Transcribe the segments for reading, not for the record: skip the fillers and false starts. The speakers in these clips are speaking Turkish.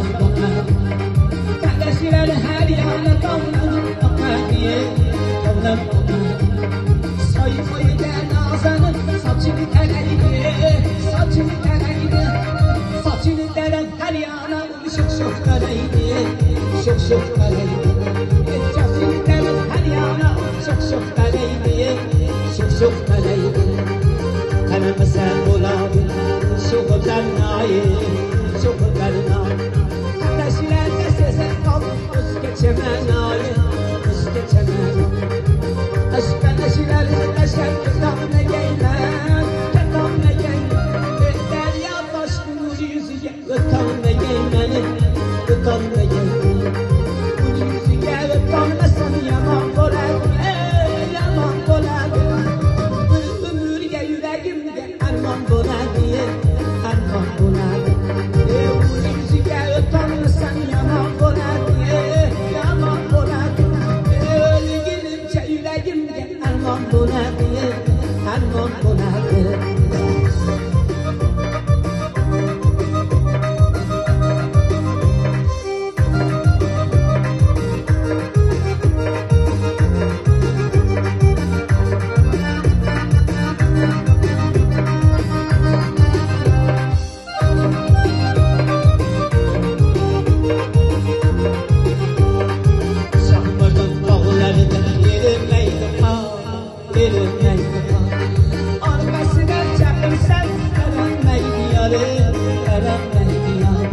dallanıp bakar. Kardeşler her yana dallanıp bakar diye dallanıp bakar. Sayfayı der nazanın saçını tereydi, saçını tereydi. Saçını deren her yana şık şık tereydi, şık şık tereydi. Saçını deren her yana şık şık tereydi, şık şık tereydi. Kalem sen buladın, şu kadar nail, şu kadar nail. Kardeşler de sesen kaldı, kız geçemez nail, kız geçemez. Aşk kardeşler de taşlar, kıtamına geyler, kıtamına geyler. Derya taşkın yüzüge, kıtamına geyler, kıtamına geyler. Bu yüzüge kıtamlasan yaman dolar, yaman dolar. Ömürge yüreğimde arman dolar diye, arman dolar. Bu yüzüge kıtamlasan yaman dolar diye, yaman dolar. Ölgünümce yüreğimde arman dolar diye, arman dolar diye. Şahmırdım dağlarında yerimeydi ha, yerimeydi ha. Arkasına çakırsan karanmaydı yarı, karanmaydı yarı.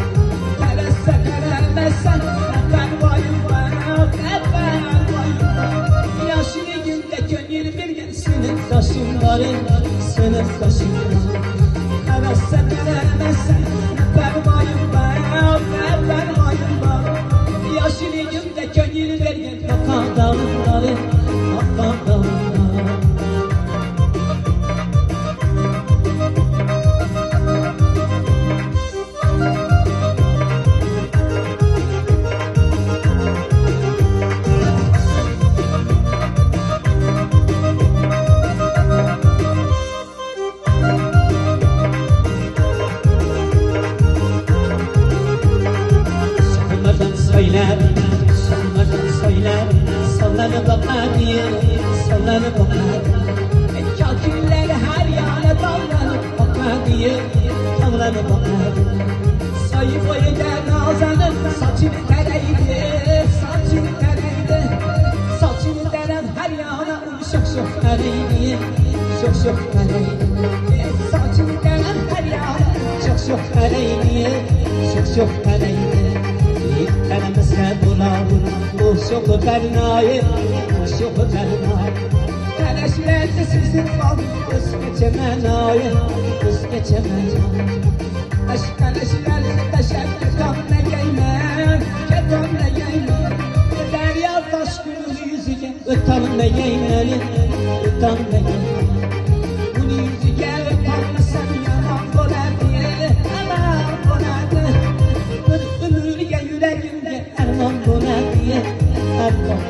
Karasa karanmazsan ben vayım var, ben vayım var. Yaşlı günde gönül vergen senin taşın var, senin taşın var. Karasa karanmazsan ben vayım var, ben vayım var. Yaşlı günde gönül vergen kaka dağları, kaka dağları. Sonradan söyler, sallanıp bakar diye, sallanıp bakar. Kaküller her yana dallanıp bakar diye, dallanıp bakar. Sayfayı der nazanın saçını tereydi, saçını tereydi. Saçını deren her yana şık şık tereydi, şık şık tereydi. Saçını deren her yana şık şık tereydi, şık şık tereydi. Kalemse buladın, bu şu kadar nail, bu şu kadar nail. Kardeşler de sizin kaldı, kız geçemez nail, kız geçemez nail. Aşk kardeşler de taşar, kıtamına geyler, kıtamına geyler. Derya taşkın yüzüge, kıtamına geyler, kıtamına geyler. Bu yüzüge kıtamlasan yaman dolar diye, yaman dolar diye. Ömürge yüreğimde arman dolar diye, arman